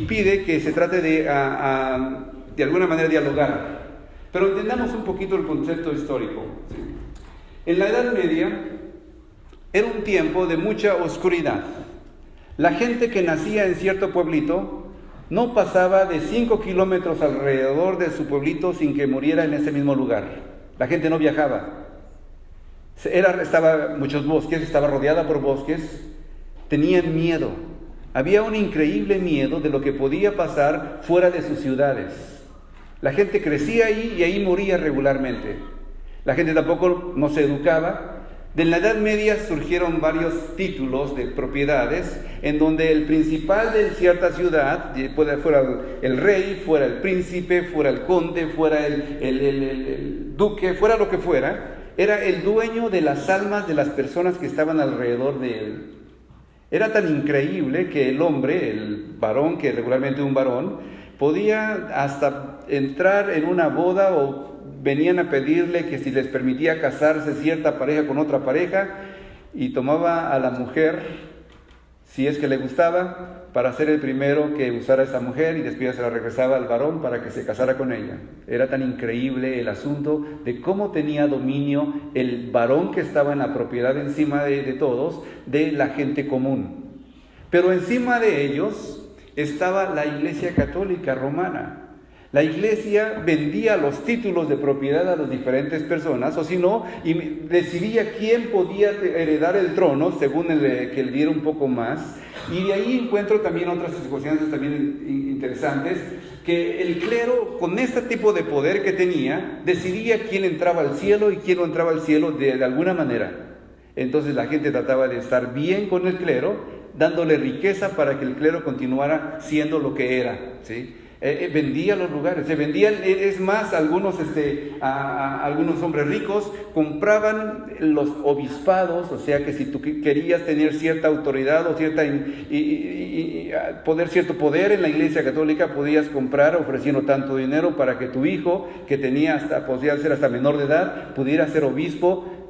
pide que se trate de alguna manera dialogar. Pero entendamos un poquito el concepto histórico. En la Edad Media era un tiempo de mucha oscuridad. La gente que nacía en cierto pueblito no pasaba de 5 kilómetros alrededor de su pueblito sin que muriera en ese mismo lugar. La gente no viajaba. Estaba muchos bosques, estaba rodeada por bosques. Tenían miedo. Había un increíble miedo de lo que podía pasar fuera de sus ciudades. La gente crecía ahí y ahí moría regularmente. La gente tampoco no se educaba. De la Edad Media surgieron varios títulos de propiedades en donde el principal de cierta ciudad, fuera el rey, fuera el príncipe, fuera el conde, fuera el duque, fuera lo que fuera, era el dueño de las almas de las personas que estaban alrededor de él. Era tan increíble que el hombre, el varón, que regularmente un varón, podía hasta entrar en una boda o venían a pedirle que si les permitía casarse cierta pareja con otra pareja y tomaba a la mujer, si es que le gustaba, para ser el primero que usara a esa mujer y después se la regresaba al varón para que se casara con ella. Era tan increíble el asunto de cómo tenía dominio el varón que estaba en la propiedad encima de todos, de la gente común. Pero encima de ellos estaba la Iglesia Católica Romana. La iglesia vendía los títulos de propiedad a las diferentes personas, o si no, y decidía quién podía heredar el trono, según que le diera un poco más. Y de ahí encuentro también otras circunstancias también interesantes, que el clero, con este tipo de poder que tenía, decidía quién entraba al cielo y quién no entraba al cielo de alguna manera. Entonces la gente trataba de estar bien con el clero, dándole riqueza para que el clero continuara siendo lo que era, ¿sí? Vendía los lugares, se vendían, es más, algunos hombres ricos compraban los obispados, o sea que si tú querías tener cierta autoridad o cierto poder en la Iglesia Católica, podías comprar ofreciendo tanto dinero para que tu hijo, que podía ser hasta menor de edad, pudiera ser obispo,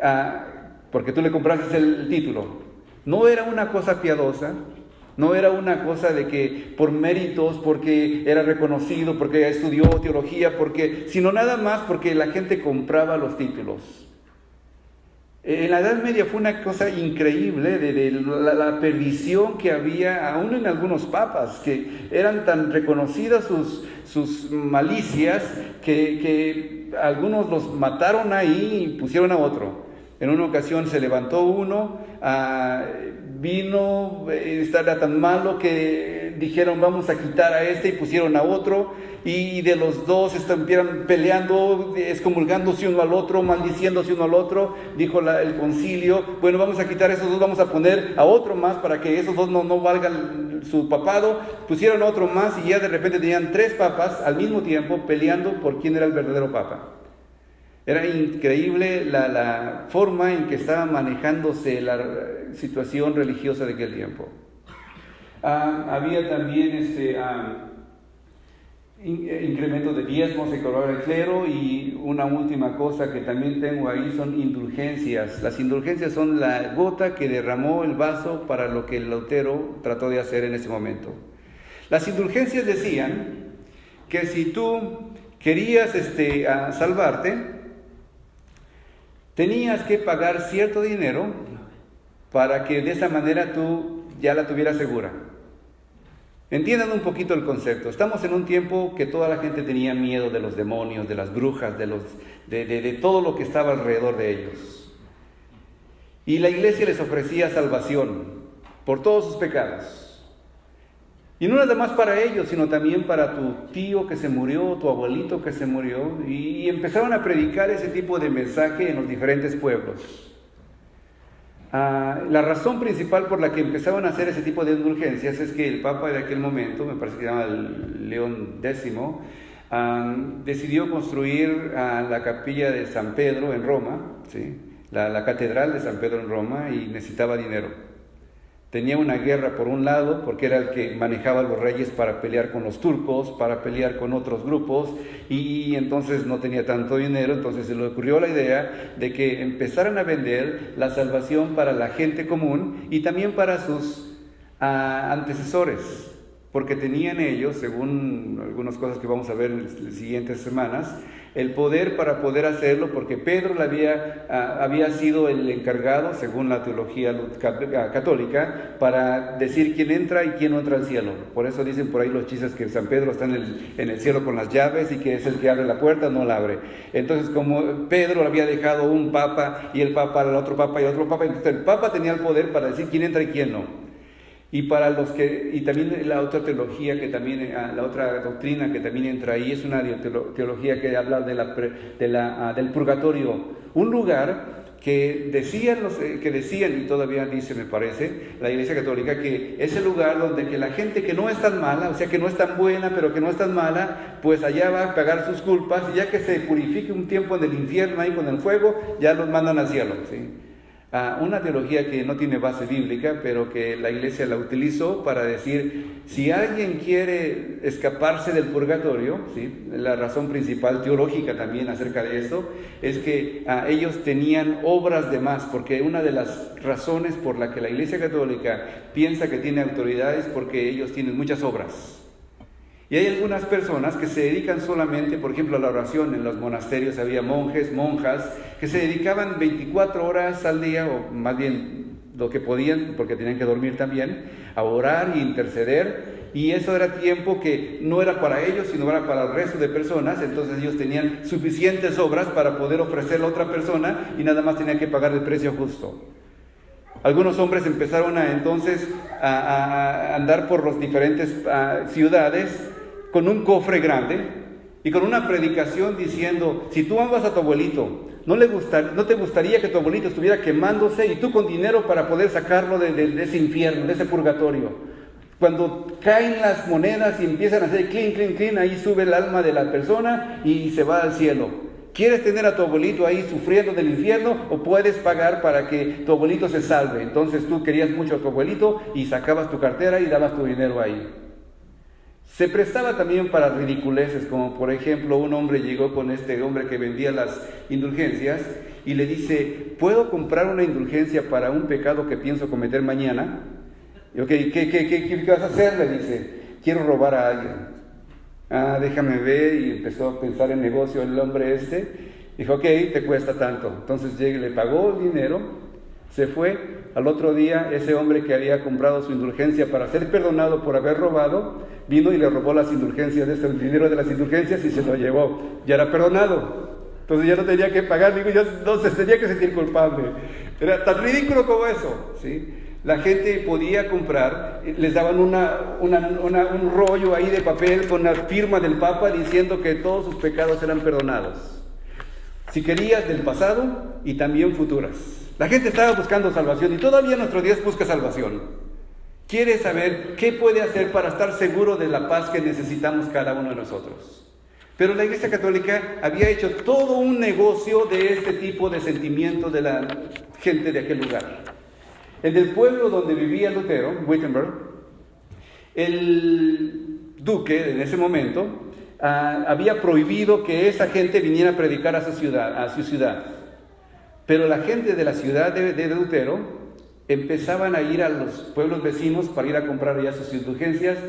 porque tú le compraste el título. No era una cosa piadosa. No era una cosa de que por méritos, porque era reconocido, porque estudió teología, sino nada más porque la gente compraba los títulos. En la Edad Media fue una cosa increíble de la perdición que había, aún en algunos papas, que eran tan reconocidas sus malicias que algunos los mataron ahí y pusieron a otro. En una ocasión se levantó uno, vino, era tan malo que dijeron vamos a quitar a este y pusieron a otro, y de los dos estuvieron peleando, excomulgándose uno al otro, maldiciéndose uno al otro. Dijo el concilio, bueno, vamos a quitar a esos dos, vamos a poner a otro más para que esos dos no valgan su papado. Pusieron a otro más y ya de repente tenían 3 papas al mismo tiempo peleando por quién era el verdadero papa. Era increíble la forma en que estaba manejándose la situación religiosa de aquel tiempo. Había también incremento de diezmos que cobraba el clero, y una última cosa que también tengo ahí son indulgencias. Las indulgencias son la gota que derramó el vaso para lo que Lutero trató de hacer en ese momento. Las indulgencias decían que si tú querías salvarte, tenías que pagar cierto dinero para que de esa manera tú ya la tuvieras segura. Entiendan un poquito el concepto. Estamos en un tiempo que toda la gente tenía miedo de los demonios, de las brujas, de todo lo que estaba alrededor de ellos. Y la iglesia les ofrecía salvación por todos sus pecados. Y no nada más para ellos, sino también para tu tío que se murió, tu abuelito que se murió. Y empezaron a predicar ese tipo de mensaje en los diferentes pueblos. La razón principal por la que empezaban a hacer ese tipo de indulgencias es que el Papa de aquel momento, me parece que se llama León X, decidió construir la capilla de San Pedro en Roma, ¿sí? la catedral de San Pedro en Roma, y necesitaba dinero. Tenía una guerra por un lado, porque era el que manejaba a los reyes para pelear con los turcos, para pelear con otros grupos, y entonces no tenía tanto dinero. Entonces se le ocurrió la idea de que empezaran a vender la salvación para la gente común y también para sus antecesores. porque tenían ellos, según algunas cosas que vamos a ver en las siguientes semanas, el poder para poder hacerlo, porque Pedro había sido el encargado, según la teología católica, para decir quién entra y quién no entra al cielo. Por eso dicen por ahí los chistes que San Pedro está en el cielo con las llaves y que es el que abre la puerta, no la abre. Entonces, como Pedro había dejado un papa y el papa al otro papa y el otro papa, entonces el papa tenía el poder para decir quién entra y quién no. Y también la otra teología que también, la otra doctrina que también entra ahí es una teología que habla del purgatorio, un lugar que decían y todavía dice, me parece, la Iglesia Católica, que es el lugar donde que la gente que no es tan mala, o sea que no es tan buena, pero que no es tan mala, pues allá va a pagar sus culpas, y ya que se purifique un tiempo en el infierno ahí con el fuego, ya los mandan al cielo, ¿sí? Una teología que no tiene base bíblica, pero que la Iglesia la utilizó para decir, si alguien quiere escaparse del purgatorio, ¿sí? La razón principal teológica también acerca de esto, es que ellos tenían obras de más, porque una de las razones por la que la Iglesia Católica piensa que tiene autoridad es porque ellos tienen muchas obras. Y hay algunas personas que se dedican solamente, por ejemplo, a la oración. En los monasterios había monjes, monjas, que se dedicaban 24 horas al día, o más bien lo que podían, porque tenían que dormir también, a orar y interceder. Y eso era tiempo que no era para ellos, sino era para el resto de personas. Entonces ellos tenían suficientes obras para poder ofrecerle a otra persona y nada más tenían que pagar el precio justo. Algunos hombres empezaron entonces a andar por las diferentes ciudades con un cofre grande y con una predicación diciendo, si tú amas a tu abuelito, ¿no te gustaría que tu abuelito estuviera quemándose y tú con dinero para poder sacarlo de ese infierno, de ese purgatorio? Cuando caen las monedas y empiezan a hacer clink, clink, clink, ahí sube el alma de la persona y se va al cielo. ¿Quieres tener a tu abuelito ahí sufriendo del infierno o puedes pagar para que tu abuelito se salve? Entonces tú querías mucho a tu abuelito y sacabas tu cartera y dabas tu dinero ahí. Se prestaba también para ridiculeces, como por ejemplo un hombre llegó con este hombre que vendía las indulgencias y le dice, ¿puedo comprar una indulgencia para un pecado que pienso cometer mañana? Y, okay, ¿qué vas a hacer? Le dice, quiero robar a alguien. Déjame ver, y empezó a pensar en negocio el hombre dijo, ok, te cuesta tanto. Entonces le pagó el dinero, se fue. Al otro día, ese hombre que había comprado su indulgencia para ser perdonado por haber robado, vino y le robó las indulgencias, el dinero de las indulgencias y se lo llevó. Ya era perdonado. Entonces ya no tenía que pagar, no se tenía que sentir culpable. Era tan ridículo como eso, ¿sí? La gente podía comprar, les daban un rollo ahí de papel con la firma del Papa diciendo que todos sus pecados eran perdonados. Si querías del pasado y también futuras. La gente estaba buscando salvación y todavía en nuestros días busca salvación. Quiere saber qué puede hacer para estar seguro de la paz que necesitamos cada uno de nosotros. Pero la Iglesia Católica había hecho todo un negocio de este tipo de sentimiento de la gente de aquel lugar. En el pueblo donde vivía Lutero, Wittenberg, el duque en ese momento había prohibido que esa gente viniera a predicar a su ciudad. Pero la gente de la ciudad de Lutero empezaban a ir a los pueblos vecinos para ir a comprar ya sus indulgencias.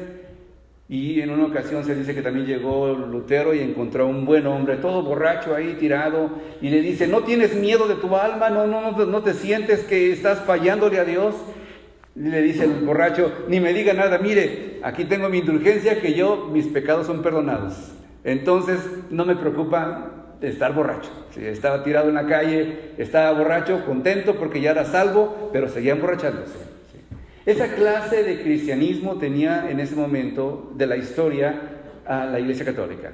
Y en una ocasión se dice que también llegó Lutero y encontró a un buen hombre, todo borracho ahí tirado, y le dice, ¿no tienes miedo de tu alma? ¿No te sientes que estás fallándole a Dios? Y le dice el borracho, ni me diga nada, mire, aquí tengo mi indulgencia, que mis pecados son perdonados. Entonces no me preocupa estar borracho. Sí, estaba tirado en la calle, estaba borracho, contento porque ya era salvo, pero seguía emborrachándose. Sí. Esa clase de cristianismo tenía en ese momento de la historia a la Iglesia Católica.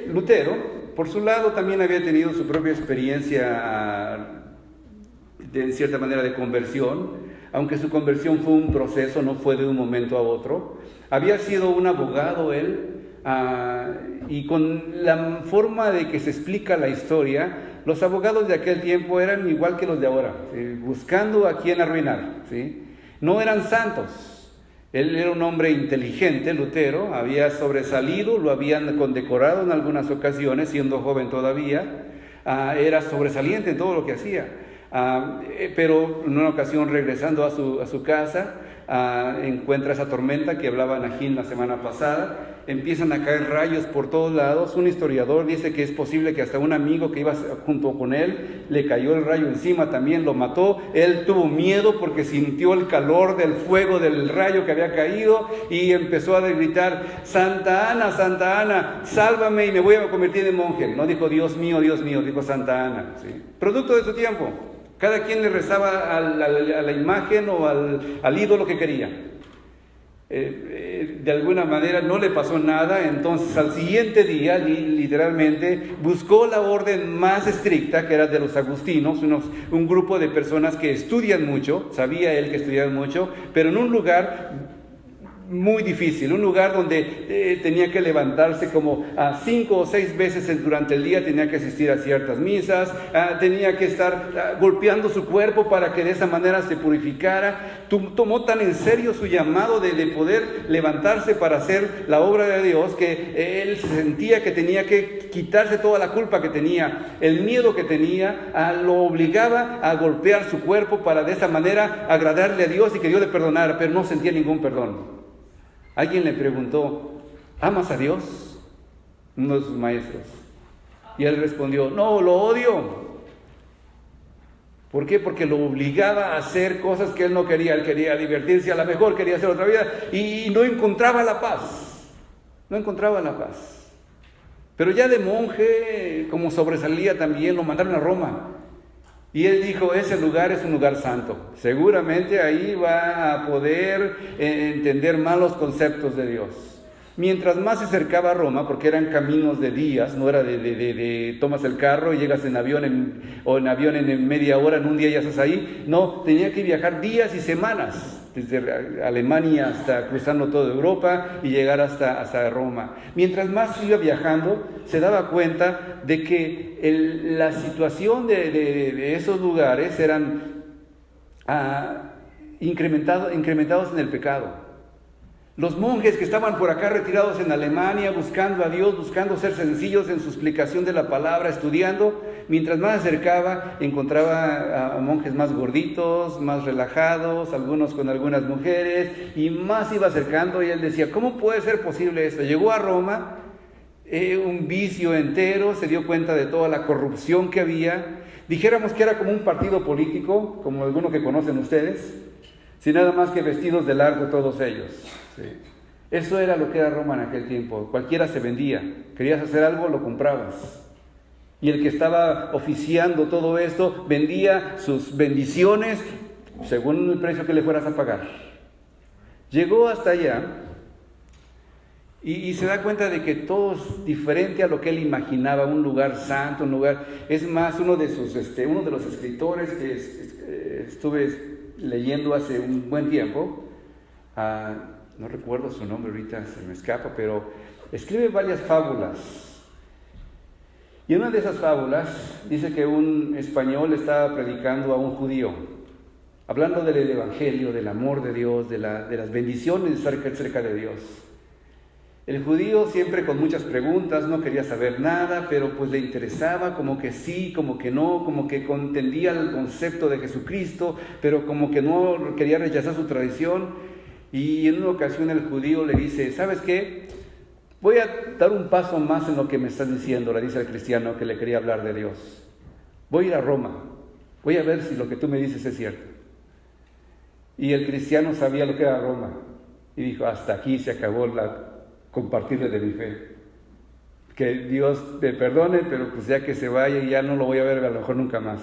Lutero, por su lado, también había tenido su propia experiencia de cierta manera de conversión, aunque su conversión fue un proceso, no fue de un momento a otro. Había sido un abogado él, y con la forma de que se explica la historia, los abogados de aquel tiempo eran igual que los de ahora, buscando a quién arruinar, ¿sí? No eran santos. Él era un hombre inteligente, Lutero, había sobresalido, lo habían condecorado en algunas ocasiones, siendo joven todavía, era sobresaliente en todo lo que hacía. Pero en una ocasión, regresando a su casa, encuentra esa tormenta que hablaba Najín la semana pasada. Empiezan a caer rayos por todos lados. Un historiador dice que es posible que hasta un amigo que iba junto con él le cayó el rayo encima, también lo mató. Él tuvo miedo porque sintió el calor del fuego del rayo que había caído y empezó a gritar: Santa Ana, sálvame y me voy a convertir en monje. No dijo Dios mío, dijo Santa Ana, ¿sí? Producto de su tiempo. Cada quien le rezaba a la imagen o al ídolo que quería. De alguna manera no le pasó nada. Entonces al siguiente día, literalmente, buscó la orden más estricta, que era de los agustinos, un grupo de personas que estudian mucho. Sabía él que estudiaban mucho, pero en un lugar muy difícil, un lugar donde tenía que levantarse como 5 o 6 veces durante el día, tenía que asistir a ciertas misas, tenía que estar golpeando su cuerpo para que de esa manera se purificara. Tomó tan en serio su llamado de poder levantarse para hacer la obra de Dios, que él sentía que tenía que quitarse toda la culpa que tenía, el miedo que tenía, lo obligaba a golpear su cuerpo para de esa manera agradarle a Dios y que Dios le perdonara, pero no sentía ningún perdón. Alguien le preguntó: ¿amas a Dios? Uno de sus maestros. Y él respondió: no, lo odio. ¿Por qué? Porque lo obligaba a hacer cosas que él no quería. Él quería divertirse, a lo mejor quería hacer otra vida, y no encontraba la paz. No encontraba la paz. Pero ya de monje, como sobresalía también, lo mandaron a Roma. Y él dijo: ese lugar es un lugar santo. Seguramente ahí va a poder entender más los conceptos de Dios. Mientras más se acercaba a Roma, porque eran caminos de días, no era de tomas el carro y llegas en avión en media hora, en un día ya estás ahí. No, tenía que viajar días y semanas, desde Alemania hasta cruzando toda Europa y llegar hasta Roma. Mientras más iba viajando, se daba cuenta de que la situación de esos lugares eran incrementados en el pecado. Los monjes que estaban por acá retirados en Alemania, buscando a Dios, buscando ser sencillos en su explicación de la palabra, estudiando, mientras más acercaba, encontraba a monjes más gorditos, más relajados, algunos con algunas mujeres, y más iba acercando, y él decía: ¿cómo puede ser posible esto? Llegó a Roma, un vicio entero, se dio cuenta de toda la corrupción que había. Dijéramos que era como un partido político, como alguno que conocen ustedes, sin nada más que vestidos de largo todos ellos. Sí. Eso era lo que era Roma en aquel tiempo. Cualquiera se vendía. Querías hacer algo, lo comprabas. Y el que estaba oficiando todo esto vendía sus bendiciones según el precio que le fueras a pagar. Llegó hasta allá y se da cuenta de que todo es diferente a lo que él imaginaba, un lugar santo, un lugar... Es más, uno de los escritores que estuve leyendo hace un buen tiempo, no recuerdo su nombre ahorita, se me escapa, pero escribe varias fábulas. Y en una de esas fábulas dice que un español estaba predicando a un judío, hablando del evangelio, del amor de Dios, de las bendiciones de estar cerca de Dios. El judío, siempre con muchas preguntas, no quería saber nada, pero pues le interesaba, como que sí, como que no, como que entendía el concepto de Jesucristo, pero como que no quería rechazar su tradición. Y en una ocasión el judío le dice: ¿sabes qué? Voy a dar un paso más en lo que me estás diciendo, le dice al cristiano que le quería hablar de Dios. Voy a ir a Roma, voy a ver si lo que tú me dices es cierto. Y el cristiano sabía lo que era Roma, y dijo: hasta aquí se acabó compartirle de mi fe. Que Dios te perdone, pero pues ya que se vaya y ya no lo voy a ver a lo mejor nunca más.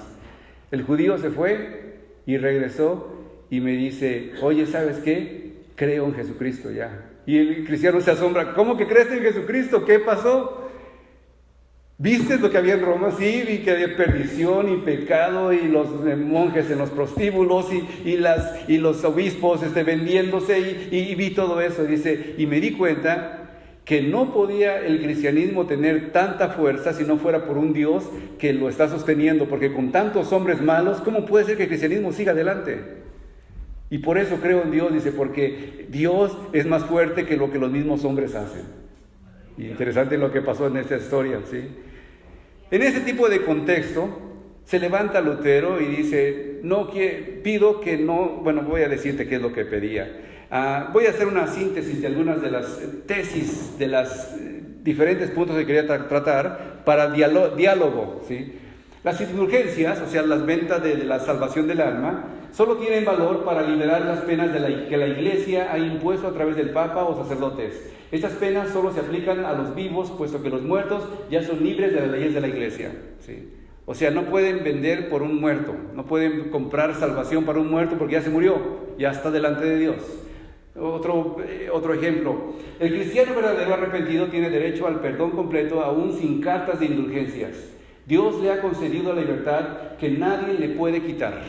El judío se fue y regresó y me dice: oye, ¿sabes qué? Creo en Jesucristo ya. Y el cristiano se asombra: ¿cómo que crees en Jesucristo? ¿Qué pasó? ¿Viste lo que había en Roma? Sí, vi que había perdición y pecado y los monjes en los prostíbulos y los obispos vendiéndose y vi todo eso. Dice, y me di cuenta que no podía el cristianismo tener tanta fuerza si no fuera por un Dios que lo está sosteniendo, porque con tantos hombres malos, ¿cómo puede ser que el cristianismo siga adelante? Y por eso creo en Dios, dice, porque Dios es más fuerte que lo que los mismos hombres hacen. Y interesante lo que pasó en esta historia, ¿sí? En este tipo de contexto Se levanta Lutero y dice, pido que no, bueno, voy a decirte qué es lo que pedía. Voy a hacer una síntesis de algunas de las tesis, de los diferentes puntos que quería tratar para diálogo, ¿sí? Las indulgencias, o sea, las ventas de la salvación del alma, solo tienen valor para liberar las penas que la Iglesia ha impuesto a través del Papa o sacerdotes. Estas penas solo se aplican a los vivos, puesto que los muertos ya son libres de las leyes de la Iglesia, ¿sí? O sea, no pueden vender por un muerto, no pueden comprar salvación para un muerto porque ya se murió, ya está delante de Dios. Otro ejemplo, el cristiano verdadero arrepentido tiene derecho al perdón completo aún sin cartas de indulgencias. Dios le ha concedido la libertad que nadie le puede quitar.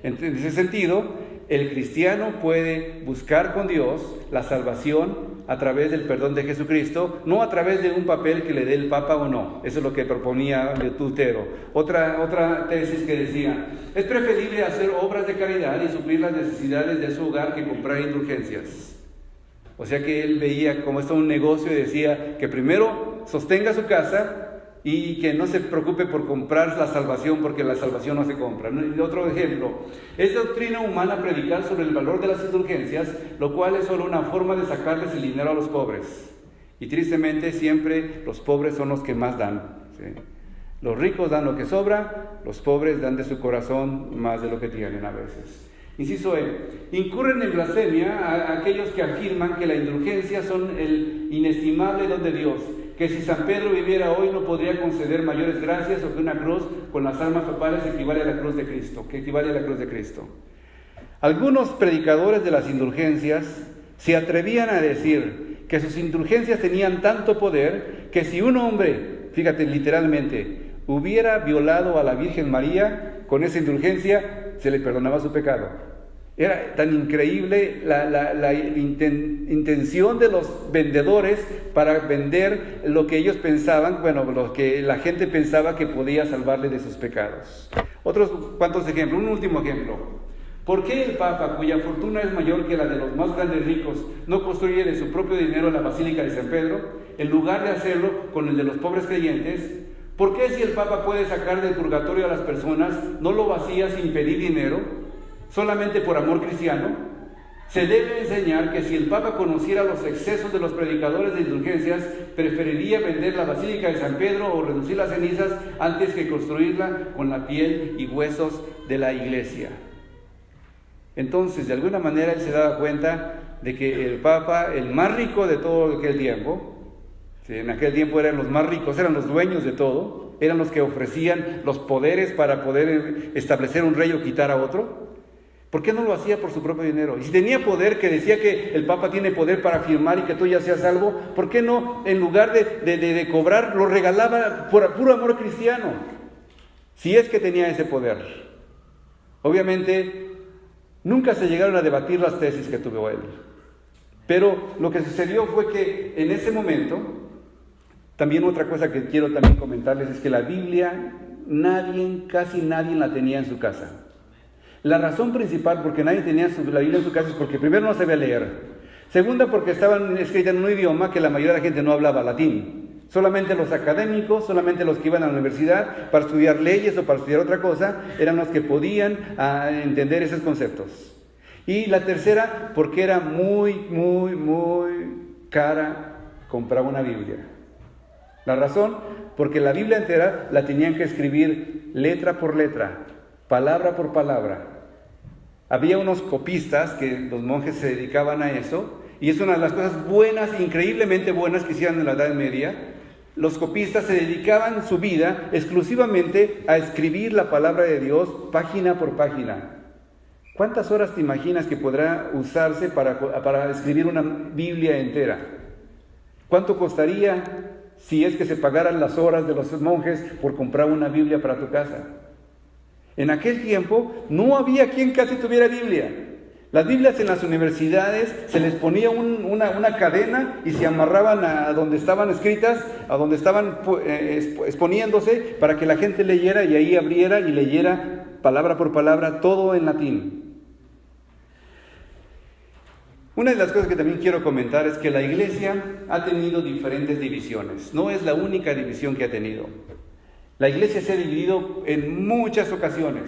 En ese sentido, el cristiano puede buscar con Dios la salvación a través del perdón de Jesucristo, no a través de un papel que le dé el Papa o no. Eso es lo que proponía Lutero. Otra tesis que decía, es preferible hacer obras de caridad y suplir las necesidades de su hogar que comprar indulgencias. O sea que él veía como esto un negocio y decía que primero sostenga su casa y que no se preocupe por comprar la salvación, porque la salvación no se compra. Y otro ejemplo, es doctrina humana predicar sobre el valor de las indulgencias, lo cual es solo una forma de sacarles el dinero a los pobres. Y tristemente siempre los pobres son los que más dan, ¿sí? Los ricos dan lo que sobra, los pobres dan de su corazón más de lo que tienen a veces. Inciso E, incurren en blasfemia a aquellos que afirman que la indulgencia son el inestimable don de Dios, que si San Pedro viviera hoy no podría conceder mayores gracias o que una cruz con las armas papales equivale a la cruz de Cristo, Algunos predicadores de las indulgencias se atrevían a decir que sus indulgencias tenían tanto poder que si un hombre, fíjate literalmente, hubiera violado a la Virgen María, con esa indulgencia se le perdonaba su pecado. Era tan increíble la intención de los vendedores para vender lo que ellos pensaban, lo que la gente pensaba que podía salvarle de sus pecados. Otros cuantos ejemplos, un último ejemplo. ¿Por qué el Papa, cuya fortuna es mayor que la de los más grandes ricos, no construye de su propio dinero la Basílica de San Pedro, en lugar de hacerlo con el de los pobres creyentes? ¿Por qué si el Papa puede sacar del purgatorio a las personas, no lo vacía sin pedir dinero? Solamente por amor cristiano. Se debe enseñar que si el Papa conociera los excesos de los predicadores de indulgencias, preferiría vender la Basílica de San Pedro o reducir las cenizas antes que construirla con la piel y huesos de la Iglesia. Entonces, de alguna manera, él se daba cuenta de que el Papa, el más rico de todo aquel tiempo, ¿sí? En aquel tiempo eran los más ricos, eran los dueños de todo, eran los que ofrecían los poderes para poder establecer un rey o quitar a otro. ¿Por qué no lo hacía por su propio dinero? Y si tenía poder, que decía que el Papa tiene poder para afirmar y que tú ya seas salvo, ¿por qué no, en lugar de cobrar, lo regalaba por puro amor cristiano? Si es que tenía ese poder. Obviamente, nunca se llegaron a debatir las tesis que tuvo él. Pero lo que sucedió fue que en ese momento, también otra cosa que quiero también comentarles es que la Biblia, casi nadie la tenía en su casa. La razón principal porque nadie tenía la Biblia en su casa es porque primero no sabía leer. Segunda, porque estaban escritas en un idioma que la mayoría de la gente no hablaba, latín. Solamente los académicos, solamente los que iban a la universidad para estudiar leyes o para estudiar otra cosa, eran los que podían entender esos conceptos. Y la tercera, porque era muy cara comprar una Biblia. La razón, porque la Biblia entera la tenían que escribir letra por letra, palabra por palabra. Había unos copistas que los monjes se dedicaban a eso, y es una de las cosas buenas, increíblemente buenas que hicieron en la Edad Media. Los copistas se dedicaban su vida exclusivamente a escribir la palabra de Dios página por página. ¿Cuántas horas te imaginas que podrá usarse para escribir una Biblia entera? ¿Cuánto costaría si es que se pagaran las horas de los monjes por comprar una Biblia para tu casa? En aquel tiempo no había quien casi tuviera Biblia. Las Biblias en las universidades se les ponía una cadena y se amarraban a donde estaban escritas, a donde estaban exponiéndose, para que la gente leyera y ahí abriera y leyera palabra por palabra, todo en latín. Una de las cosas que también quiero comentar es que la Iglesia ha tenido diferentes divisiones. No es la única división que ha tenido. La iglesia se ha dividido en muchas ocasiones.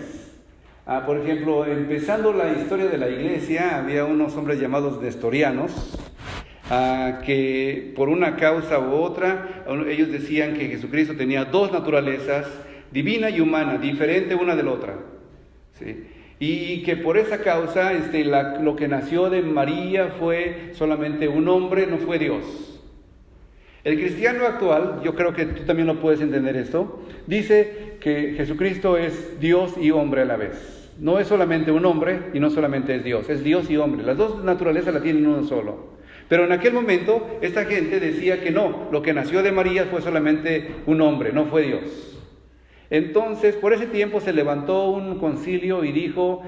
Por ejemplo, empezando la historia de la iglesia, había unos hombres llamados nestorianos, que por una causa u otra, ellos decían que Jesucristo tenía dos naturalezas, divina y humana, diferente una de la otra, ¿sí? Y que por esa causa lo que nació de María fue solamente un hombre, no fue Dios. El cristiano actual, yo creo que tú también lo puedes entender esto, dice que Jesucristo es Dios y hombre a la vez. No es solamente un hombre y no solamente es Dios y hombre. Las dos naturalezas la tienen uno solo. Pero en aquel momento esta gente decía que no, lo que nació de María fue solamente un hombre, no fue Dios. Entonces, por ese tiempo se levantó un concilio y dijo,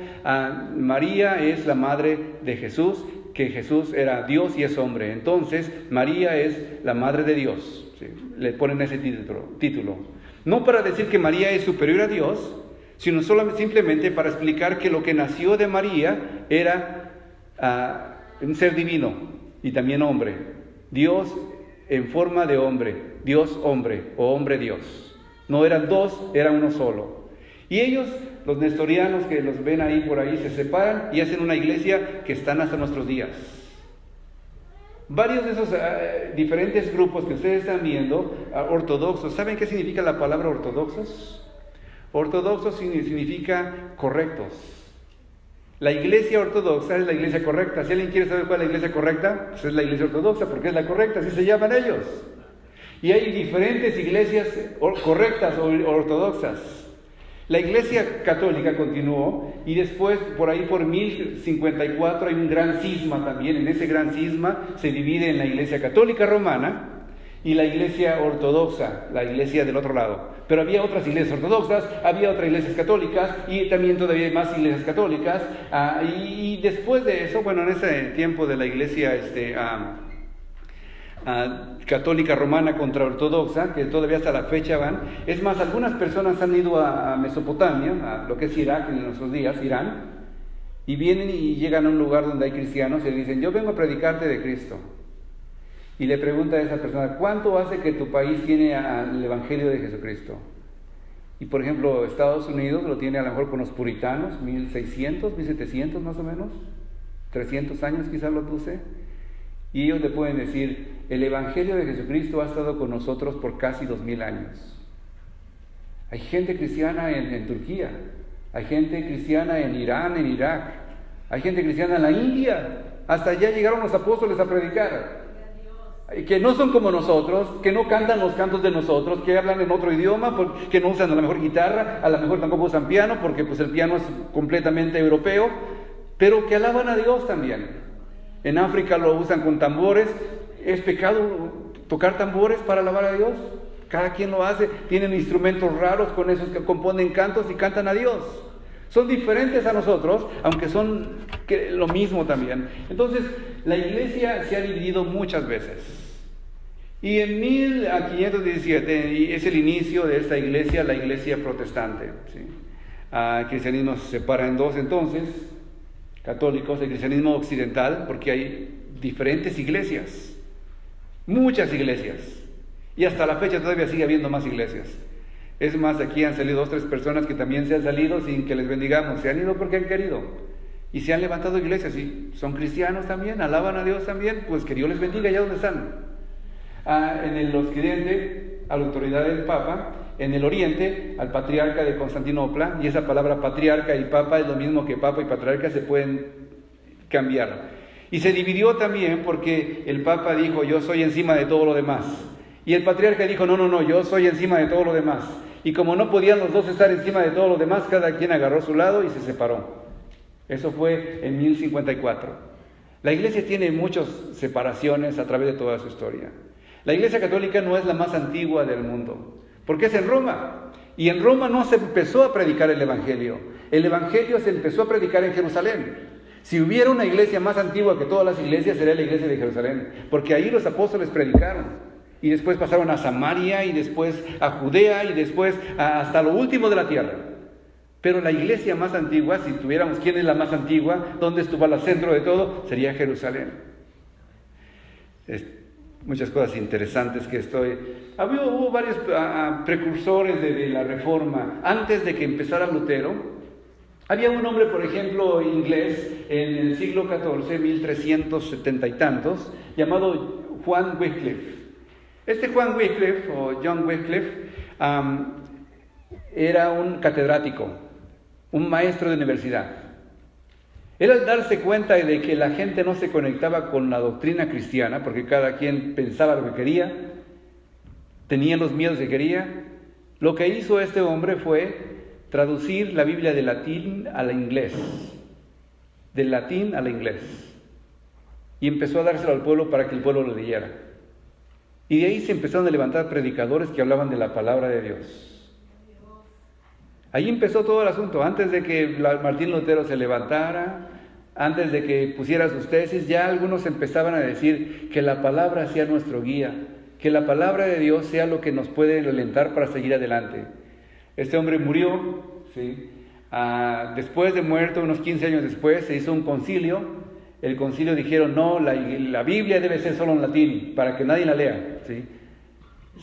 María es la madre de Jesús, que Jesús era Dios y es hombre. Entonces, María es la madre de Dios. ¿Sí? Le ponen ese título. No para decir que María es superior a Dios, sino simplemente para explicar que lo que nació de María era un ser divino y también hombre. Dios en forma de hombre, Dios hombre o hombre Dios. No eran dos, era uno solo. Y ellos, los nestorianos que los ven ahí por ahí, se separan y hacen una iglesia que están hasta nuestros días. Varios de esos diferentes grupos que ustedes están viendo, ortodoxos, ¿saben qué significa la palabra ortodoxos? Ortodoxos significa correctos. La iglesia ortodoxa es la iglesia correcta. Si alguien quiere saber cuál es la iglesia correcta, pues es la iglesia ortodoxa, porque es la correcta, así se llaman ellos. Y hay diferentes iglesias correctas o ortodoxas. La iglesia católica continuó y después, por ahí por 1054, hay un gran cisma también. En ese gran cisma se divide en la iglesia católica romana y la iglesia ortodoxa, la iglesia del otro lado. Pero había otras iglesias ortodoxas, había otras iglesias católicas y también todavía hay más iglesias católicas. Y después de eso, bueno, en ese tiempo de la iglesia católica romana contra ortodoxa, que todavía hasta la fecha van. Es más, algunas personas han ido a Mesopotamia, a lo que es Irak en nuestros días, Irán, y vienen y llegan a un lugar donde hay cristianos y le dicen, yo vengo a predicarte de Cristo. Y le pregunta a esa persona, ¿cuánto hace que tu país tiene el Evangelio de Jesucristo? Y por ejemplo, Estados Unidos lo tiene a lo mejor con los puritanos, 1600, 1700 más o menos, 300 años quizás lo puse. Y ellos le pueden decir, el Evangelio de Jesucristo ha estado con nosotros por casi 2000 años. Hay gente cristiana en Turquía, hay gente cristiana en Irán, en Irak, hay gente cristiana en la India, hasta allá llegaron los apóstoles a predicar. Que no son como nosotros, que no cantan los cantos de nosotros, que hablan en otro idioma, que no usan a lo mejor guitarra, a lo mejor tampoco usan piano, porque pues el piano es completamente europeo, pero que alaban a Dios también. En África lo usan con tambores. ¿Es pecado tocar tambores para alabar a Dios? Cada quien lo hace. Tienen instrumentos raros con esos que componen cantos y cantan a Dios. Son diferentes a nosotros, aunque son lo mismo también. Entonces, la iglesia se ha dividido muchas veces. Y en 1517 es el inicio de esta iglesia, la iglesia protestante. ¿Sí? El cristianismo se separa en dos entonces. Católicos, el cristianismo occidental, porque hay diferentes iglesias, muchas iglesias, y hasta la fecha todavía sigue habiendo más iglesias. Es más, aquí han salido 2 o 3 personas que también se han salido sin que les bendigamos, se han ido porque han querido, y se han levantado iglesias, y son cristianos también, alaban a Dios también, pues que Dios les bendiga allá donde están. En el occidente, a la autoridad del Papa. En el oriente, al patriarca de Constantinopla, y esa palabra patriarca y papa es lo mismo que papa y patriarca, se pueden cambiar. Y se dividió también porque el papa dijo, yo soy encima de todo lo demás. Y el patriarca dijo, no, yo soy encima de todo lo demás. Y como no podían los dos estar encima de todo lo demás, cada quien agarró su lado y se separó. Eso fue en 1054. La iglesia tiene muchas separaciones a través de toda su historia. La iglesia católica no es la más antigua del mundo, porque es en Roma. Y en Roma no se empezó a predicar el Evangelio. El Evangelio se empezó a predicar en Jerusalén. Si hubiera una iglesia más antigua que todas las iglesias, sería la iglesia de Jerusalén, porque ahí los apóstoles predicaron. Y después pasaron a Samaria, y después a Judea, y después hasta lo último de la tierra. Pero la iglesia más antigua, si tuviéramos quién es la más antigua, dónde estuvo al centro de todo, sería Jerusalén. Muchas cosas interesantes que estoy hubo varios precursores de la Reforma. Antes de que empezara Lutero, había un hombre, por ejemplo, inglés, en el siglo XIV, 1370 y tantos, llamado Juan Wycliffe. Este Juan Wycliffe, o John Wycliffe, era un catedrático, un maestro de universidad. Él, al darse cuenta de que la gente no se conectaba con la doctrina cristiana, porque cada quien pensaba lo que quería, tenía los miedos que quería, lo que hizo este hombre fue traducir la Biblia del latín al inglés, del latín al inglés, y empezó a dárselo al pueblo para que el pueblo lo leyera. Y de ahí se empezaron a levantar predicadores que hablaban de la palabra de Dios. Ahí empezó todo el asunto. Antes de que Martín Lutero se levantara, antes de que pusiera sus tesis, ya algunos empezaban a decir que la palabra sea nuestro guía, que la palabra de Dios sea lo que nos puede alentar para seguir adelante. Este hombre murió, ¿sí? Después de muerto, unos 15 años después, se hizo un concilio. El concilio dijeron, no, la Biblia debe ser solo en latín, para que nadie la lea, ¿sí?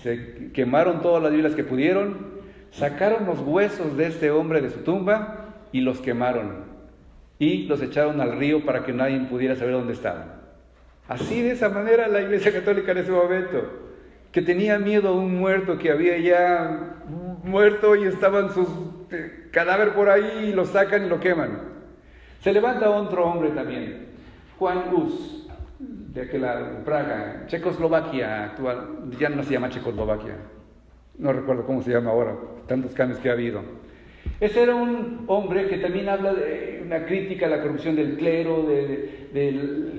Se quemaron todas las Biblias que pudieron, sacaron los huesos de este hombre de su tumba y los quemaron. Y los echaron al río para que nadie pudiera saber dónde estaban. Así, de esa manera, la Iglesia Católica en ese momento, que tenía miedo a un muerto que había ya muerto y estaban sus cadáver por ahí, y lo sacan y lo queman. Se levanta otro hombre también, Juan Hus, de aquella Praga, Checoslovaquia actual, ya no se llama Checoslovaquia, no recuerdo cómo se llama ahora, tantos cambios que ha habido. Ese era un hombre que también habla de una crítica a la corrupción del clero,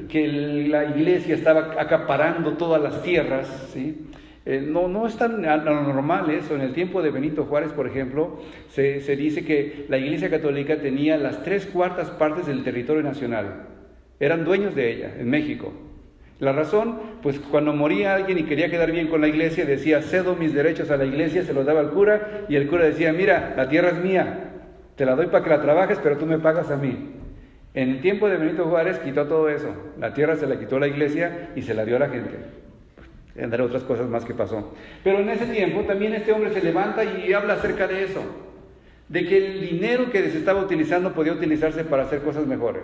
que la iglesia estaba acaparando todas las tierras, ¿sí? No es tan anormal eso. En el tiempo de Benito Juárez, por ejemplo, se dice que la Iglesia Católica tenía las 3/4 partes del territorio nacional. Eran dueños de ella, en México. La razón, pues cuando moría alguien y quería quedar bien con la iglesia, decía, cedo mis derechos a la iglesia, se los daba al cura, y el cura decía, mira, la tierra es mía, te la doy para que la trabajes, pero tú me pagas a mí. En el tiempo de Benito Juárez quitó todo eso. La tierra se la quitó a la iglesia y se la dio a la gente. Entre otras cosas más que pasó. Pero en ese tiempo también este hombre se levanta y habla acerca de eso, de que el dinero que se estaba utilizando podía utilizarse para hacer cosas mejores.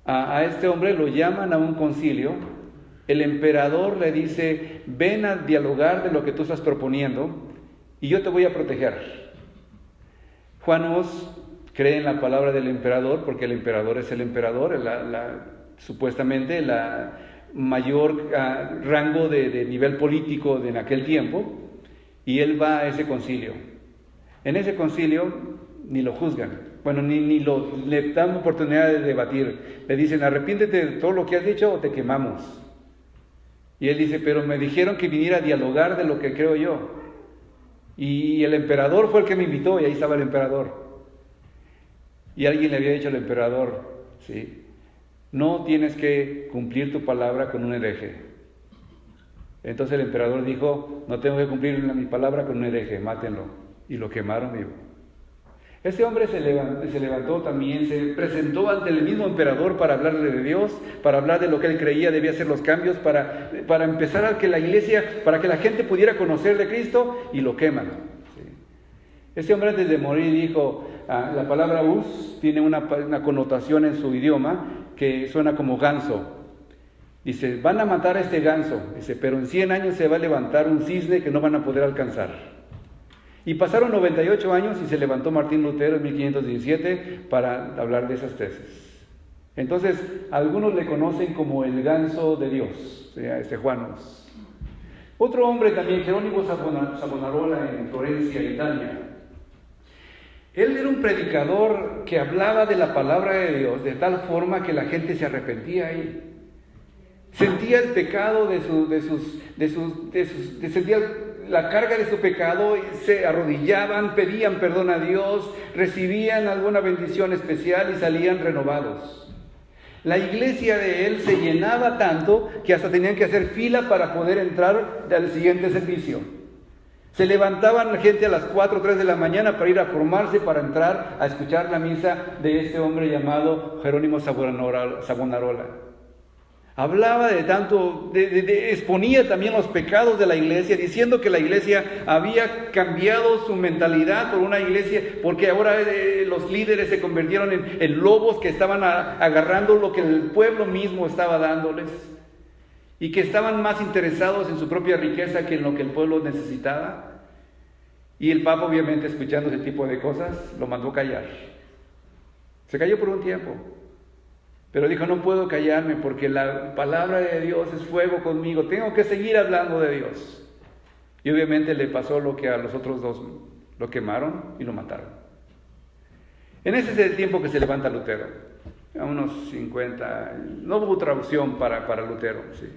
A este hombre lo llaman a un concilio, el emperador le dice, ven a dialogar de lo que tú estás proponiendo y yo te voy a proteger. Juan Hus cree en la palabra del emperador, porque el emperador es el emperador, supuestamente el mayor rango de nivel político en aquel tiempo, y él va a ese concilio. En ese concilio ni lo juzgan, bueno, ni le dan oportunidad de debatir. Le dicen, arrepiéntete de todo lo que has dicho o te quemamos. Y él dice, pero me dijeron que viniera a dialogar de lo que creo yo. Y el emperador fue el que me invitó, y ahí estaba el emperador. Y alguien le había dicho al emperador, ¿sí? No tienes que cumplir tu palabra con un hereje. Entonces el emperador dijo, no tengo que cumplir mi palabra con un hereje, mátenlo. Y lo quemaron vivo. Ese hombre se levantó también, se presentó ante el mismo emperador para hablarle de Dios, para hablar de lo que él creía debía hacer los cambios, para empezar a que la iglesia, para que la gente pudiera conocer de Cristo, y lo queman. ¿Sí? Ese hombre antes de morir dijo, la palabra Hus tiene una connotación en su idioma que suena como ganso. Dice, van a matar a este ganso, dice, pero en 100 años se va a levantar un cisne que no van a poder alcanzar. Y pasaron 98 años y se levantó Martín Lutero en 1517 para hablar de esas tesis. Entonces, algunos le conocen como el ganso de Dios, este Juan Hus. Otro hombre también, Jerónimo Savonarola, en Florencia, Italia. Él era un predicador que hablaba de la palabra de Dios de tal forma que la gente se arrepentía ahí. Sentía el pecado sentía la carga de su pecado, se arrodillaban, pedían perdón a Dios, recibían alguna bendición especial y salían renovados. La iglesia de él se llenaba tanto que hasta tenían que hacer fila para poder entrar al siguiente servicio. Se levantaban la gente a las 4 o 3 de la mañana para ir a formarse, para entrar a escuchar la misa de este hombre llamado Jerónimo Savonarola. Hablaba de tanto, exponía también los pecados de la iglesia, diciendo que la iglesia había cambiado su mentalidad por una iglesia, porque ahora los líderes se convirtieron en lobos que estaban agarrando lo que el pueblo mismo estaba dándoles, y que estaban más interesados en su propia riqueza que en lo que el pueblo necesitaba. Y el Papa, obviamente, escuchando ese tipo de cosas, lo mandó callar. Se calló por un tiempo. Pero dijo, no puedo callarme porque la palabra de Dios es fuego conmigo, tengo que seguir hablando de Dios. Y obviamente le pasó lo que a los otros dos, lo quemaron y lo mataron. En ese es el tiempo que se levanta Lutero, a unos 50, no hubo traducción para Lutero, sí.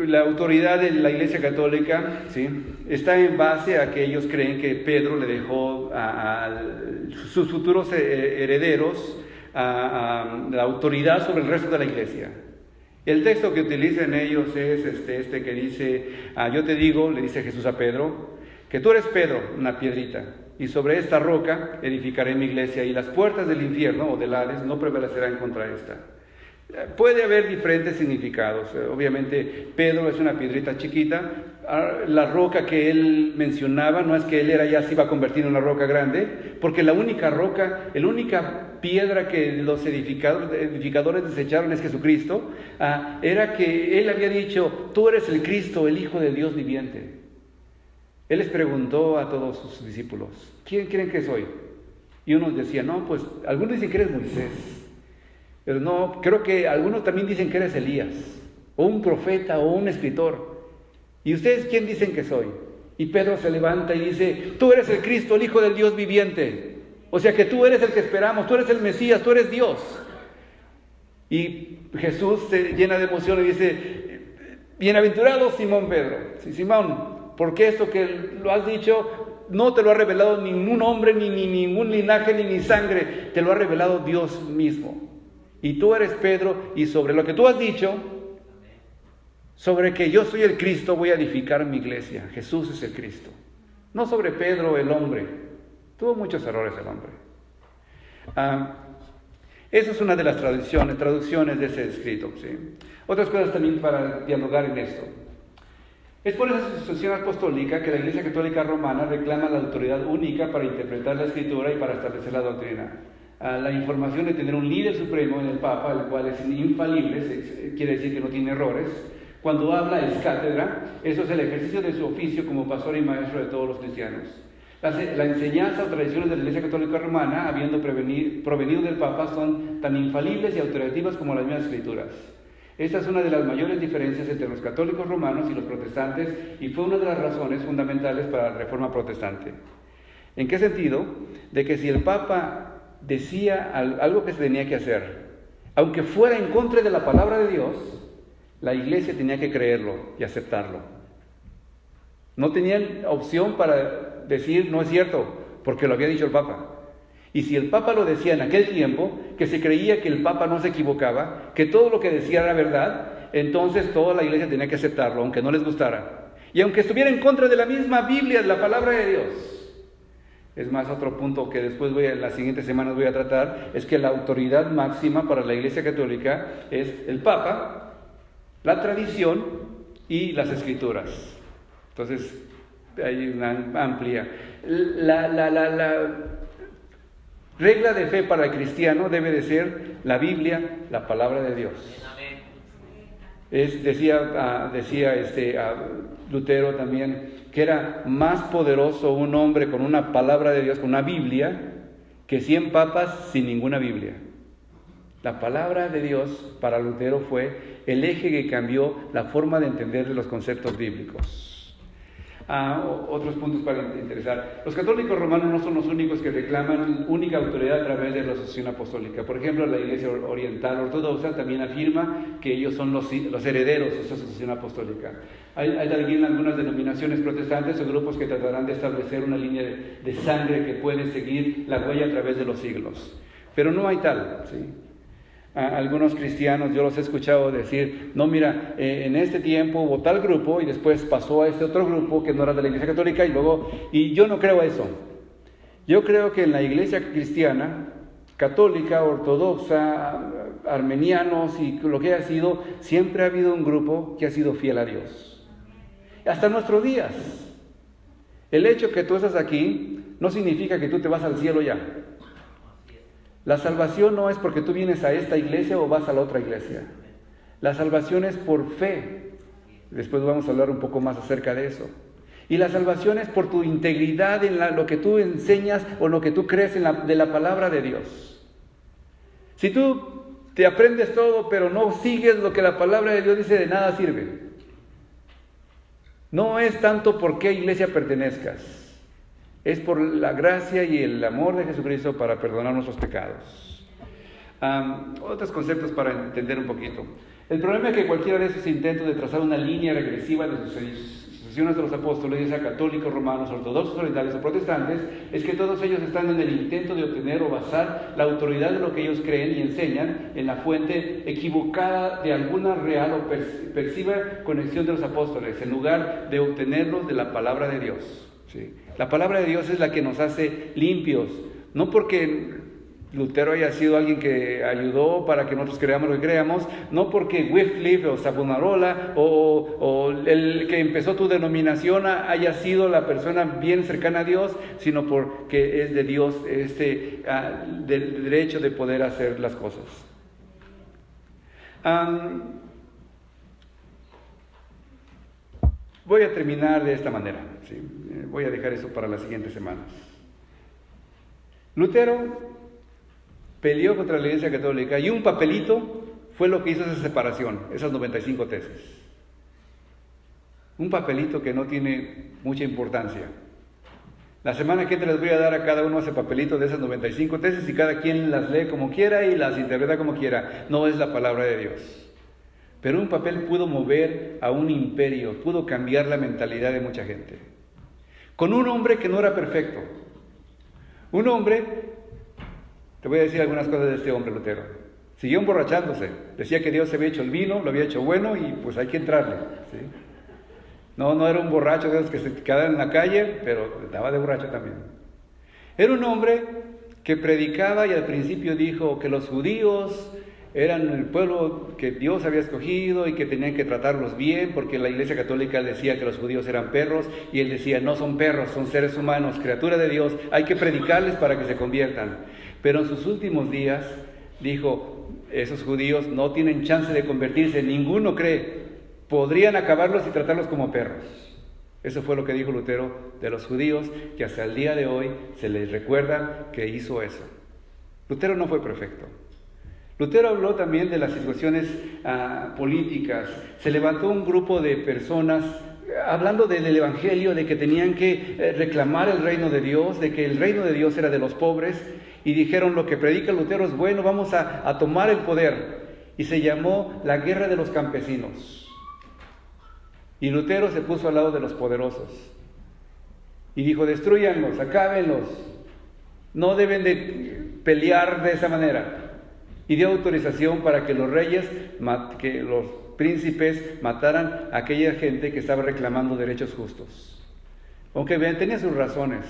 La autoridad de la Iglesia Católica, ¿sí?, está en base a que ellos creen que Pedro le dejó a sus futuros herederos la autoridad sobre el resto de la Iglesia. El texto que utilizan ellos es este que dice, yo te digo, le dice Jesús a Pedro, que tú eres Pedro, una piedrita, y sobre esta roca edificaré mi iglesia, y las puertas del infierno o del Hades no prevalecerán contra esta. Puede haber diferentes significados. Obviamente Pedro es una piedrita chiquita. La roca que él mencionaba no es que él ya se iba a convertir en una roca grande, porque la única piedra que los edificadores desecharon es Jesucristo. Era que él había dicho, tú eres el Cristo, el Hijo del Dios viviente. Él les preguntó a todos sus discípulos, ¿quién creen que soy? Y unos decían, no, pues algunos dicen que eres Moisés. Pero no, creo que algunos también dicen que eres Elías, o un profeta, o un escritor. ¿Y ustedes quién dicen que soy? Y Pedro se levanta y dice, tú eres el Cristo, el Hijo del Dios viviente. O sea que tú eres el que esperamos, tú eres el Mesías, tú eres Dios. Y Jesús se llena de emoción y dice, bienaventurado Simón Pedro. Sí, Simón, porque esto que lo has dicho no te lo ha revelado ningún hombre, ni ningún linaje, ni sangre, te lo ha revelado Dios mismo. Y tú eres Pedro, y sobre lo que tú has dicho, sobre que yo soy el Cristo, voy a edificar mi iglesia. Jesús es el Cristo. No sobre Pedro, el hombre. Tuvo muchos errores el hombre. Esa es una de las traducciones de ese escrito, ¿sí? Otras cosas también para dialogar en esto. Es por esa sucesión apostólica que la Iglesia Católica Romana reclama la autoridad única para interpretar la Escritura y para establecer la doctrina. La información de tener un líder supremo en el Papa, el cual es infalible, quiere decir que no tiene errores. Cuando habla es cátedra, eso es el ejercicio de su oficio como pastor y maestro de todos los cristianos. La enseñanza o tradiciones de la Iglesia Católica Romana, habiendo provenido del Papa, son tan infalibles y autoritativas como las mismas Escrituras. Esta es una de las mayores diferencias entre los católicos romanos y los protestantes, y fue una de las razones fundamentales para la Reforma Protestante. ¿En qué sentido? De que si el Papa decía algo que se tenía que hacer, aunque fuera en contra de la palabra de Dios, la iglesia tenía que creerlo y aceptarlo. No tenían opción para decir no es cierto, porque lo había dicho el Papa. Y si el Papa lo decía en aquel tiempo, que se creía que el Papa no se equivocaba, que todo lo que decía era verdad, entonces toda la iglesia tenía que aceptarlo, aunque no les gustara. Y aunque estuviera en contra de la misma Biblia, de la palabra de Dios. Es más, otro punto que después en las siguientes semanas voy a tratar, es que la autoridad máxima para la Iglesia Católica es el Papa, la tradición y las Escrituras. Entonces, hay una amplia. La regla de fe para el cristiano debe de ser la Biblia, la palabra de Dios. Decía Lutero también, que era más poderoso un hombre con una palabra de Dios, con una Biblia, que 100 papas sin ninguna Biblia. La palabra de Dios para Lutero fue el eje que cambió la forma de entender los conceptos bíblicos. Otros puntos para interesar. Los católicos romanos no son los únicos que reclaman única autoridad a través de la sucesión apostólica. Por ejemplo, la Iglesia Oriental Ortodoxa también afirma que ellos son los herederos de esa sucesión apostólica. Hay también algunas denominaciones protestantes o grupos que tratarán de establecer una línea de sangre que puede seguir la huella a través de los siglos. Pero no hay tal, ¿sí? Algunos cristianos, yo los he escuchado decir, no, mira, en este tiempo hubo tal grupo y después pasó a este otro grupo que no era de la Iglesia Católica y yo no creo eso. Yo creo que en la Iglesia cristiana, católica, ortodoxa, armenianos y lo que haya sido, siempre ha habido un grupo que ha sido fiel a Dios. Hasta nuestros días. El hecho que tú estás aquí no significa que tú te vas al cielo ya. La salvación no es porque tú vienes a esta iglesia o vas a la otra iglesia. La salvación es por fe. Después vamos a hablar un poco más acerca de eso. Y la salvación es por tu integridad en lo que tú enseñas o lo que tú crees de la palabra de Dios. Si tú te aprendes todo, pero no sigues lo que la palabra de Dios dice, de nada sirve. No es tanto por qué iglesia pertenezcas. Es por la gracia y el amor de Jesucristo para perdonar nuestros pecados. Otros conceptos para entender un poquito. El problema es que cualquiera de esos intentos de trazar una línea regresiva de sus sucesiones de los apóstoles, ya sea católicos, romanos, ortodoxos, orientales o protestantes, es que todos ellos están en el intento de obtener o basar la autoridad de lo que ellos creen y enseñan en la fuente equivocada de alguna real o perciba conexión de los apóstoles, en lugar de obtenerlos de la palabra de Dios. ¿Sí? La palabra de Dios es la que nos hace limpios, no porque Lutero haya sido alguien que ayudó para que nosotros creamos lo que creamos, no porque Wycliffe o Savonarola o el que empezó tu denominación haya sido la persona bien cercana a Dios, sino porque es de Dios del derecho de poder hacer las cosas. Voy a terminar de esta manera, ¿sí? Voy a dejar eso para las siguientes semanas. Lutero peleó contra la Iglesia Católica y un papelito fue lo que hizo esa separación, esas 95 tesis. Un papelito que no tiene mucha importancia. La semana que entra les voy a dar a cada uno ese papelito de esas 95 tesis y cada quien las lee como quiera y las interpreta como quiera. No es la palabra de Dios. Pero un papel pudo mover a un imperio, pudo cambiar la mentalidad de mucha gente. Con un hombre que no era perfecto. Un hombre, te voy a decir algunas cosas de este hombre Lutero. Siguió emborrachándose. Decía que Dios se había hecho el vino, lo había hecho bueno y pues hay que entrarle. ¿Sí? No era un borracho de esos que se quedaban en la calle, pero estaba de borracho también. Era un hombre que predicaba y al principio dijo que los judíos eran el pueblo que Dios había escogido y que tenían que tratarlos bien, porque la Iglesia Católica decía que los judíos eran perros, y él decía, no son perros, son seres humanos, criatura de Dios, hay que predicarles para que se conviertan. Pero en sus últimos días dijo, esos judíos no tienen chance de convertirse, ninguno cree, podrían acabarlos y tratarlos como perros. Eso fue lo que dijo Lutero de los judíos, que hasta el día de hoy se les recuerda que hizo eso. Lutero no fue perfecto. Lutero habló también de las situaciones políticas. Se levantó un grupo de personas hablando del Evangelio, de que tenían que reclamar el reino de Dios, de que el reino de Dios era de los pobres, y dijeron, lo que predica Lutero es bueno, vamos a tomar el poder. Y se llamó la guerra de los campesinos. Y Lutero se puso al lado de los poderosos. Y dijo, destrúyanlos, acábenlos. No deben de pelear de esa manera. Y dio autorización para que los reyes, que los príncipes mataran a aquella gente que estaba reclamando derechos justos. Aunque tenía sus razones.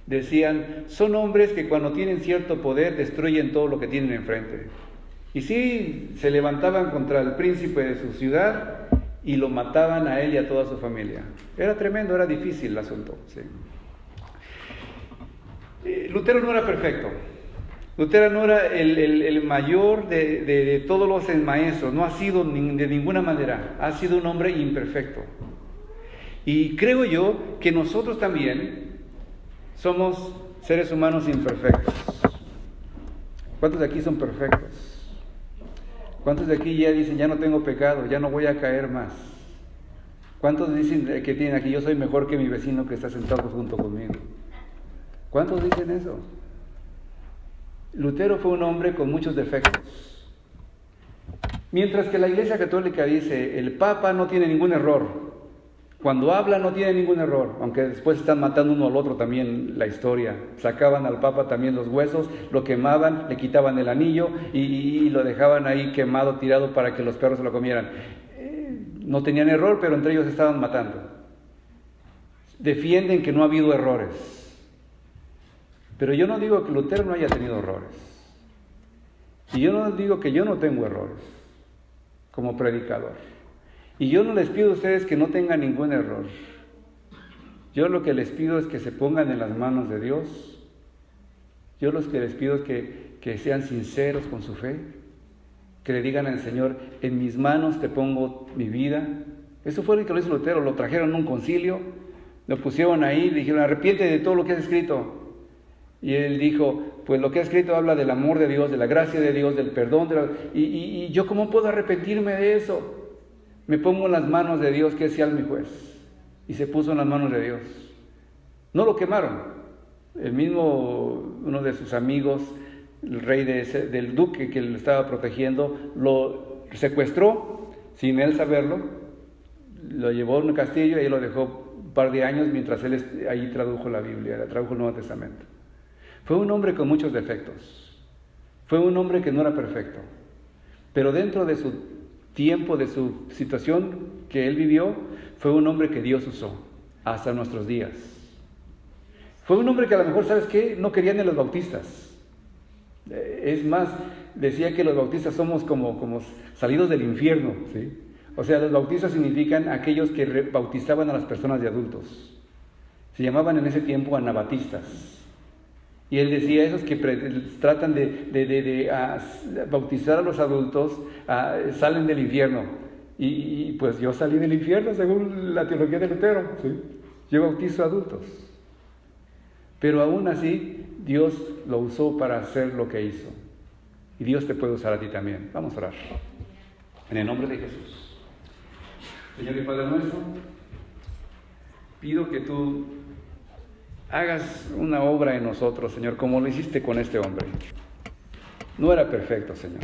Decían, son hombres que cuando tienen cierto poder destruyen todo lo que tienen enfrente. Y sí, se levantaban contra el príncipe de su ciudad y lo mataban a él y a toda su familia. Era tremendo, era difícil el asunto. ¿Sí? Lutero no era perfecto. Lutero no era el mayor de todos los maestros, no ha sido de ninguna manera, ha sido un hombre imperfecto. Y creo yo que nosotros también somos seres humanos imperfectos. ¿Cuántos de aquí son perfectos? ¿Cuántos de aquí ya dicen, ya no tengo pecado, ya no voy a caer más? ¿Cuántos dicen que tienen aquí, yo soy mejor que mi vecino que está sentado junto conmigo? ¿Cuántos dicen eso? Lutero fue un hombre con muchos defectos. Mientras que la Iglesia Católica dice, el Papa no tiene ningún error. Cuando habla no tiene ningún error, aunque después están matando uno al otro también la historia. Sacaban al Papa también los huesos, lo quemaban, le quitaban el anillo y lo dejaban ahí quemado, tirado para que los perros se lo comieran. No tenían error, pero entre ellos estaban matando. Defienden que no ha habido errores. Pero yo no digo que Lutero no haya tenido errores. Y yo no digo que yo no tengo errores como predicador. Y yo no les pido a ustedes que no tengan ningún error. Yo lo que les pido es que se pongan en las manos de Dios. Yo lo que les pido es que sean sinceros con su fe, que le digan al Señor, en mis manos te pongo mi vida. Eso fue lo que lo hizo Lutero, lo trajeron a un concilio, lo pusieron ahí, le dijeron, arrepiéntete de todo lo que has escrito. Y él dijo, pues lo que ha escrito habla del amor de Dios, de la gracia de Dios, del perdón. Y yo, ¿cómo puedo arrepentirme de eso? Me pongo en las manos de Dios, que es mi juez. Y se puso en las manos de Dios. No lo quemaron. El mismo, uno de sus amigos, el rey del duque que le estaba protegiendo, lo secuestró sin él saberlo, lo llevó a un castillo y ahí lo dejó un par de años mientras él ahí tradujo la Biblia, tradujo el Nuevo Testamento. Fue un hombre con muchos defectos, fue un hombre que no era perfecto, pero dentro de su tiempo, de su situación que él vivió, fue un hombre que Dios usó hasta nuestros días. Fue un hombre que a lo mejor, ¿sabes qué? No querían ni los bautistas. Es más, decía que los bautistas somos como salidos del infierno, ¿sí? O sea, los bautistas significan aquellos que bautizaban a las personas de adultos. Se llamaban en ese tiempo anabatistas. Y él decía, esos que tratan de bautizar a los adultos, salen del infierno. Y pues yo salí del infierno según la teología de Lutero, ¿sí? Yo bautizo a adultos. Pero aún así, Dios lo usó para hacer lo que hizo. Y Dios te puede usar a ti también. Vamos a orar. En el nombre de Jesús. Señor y Padre nuestro, pido que tú hagas una obra en nosotros, Señor, como lo hiciste con este hombre. No era perfecto, Señor.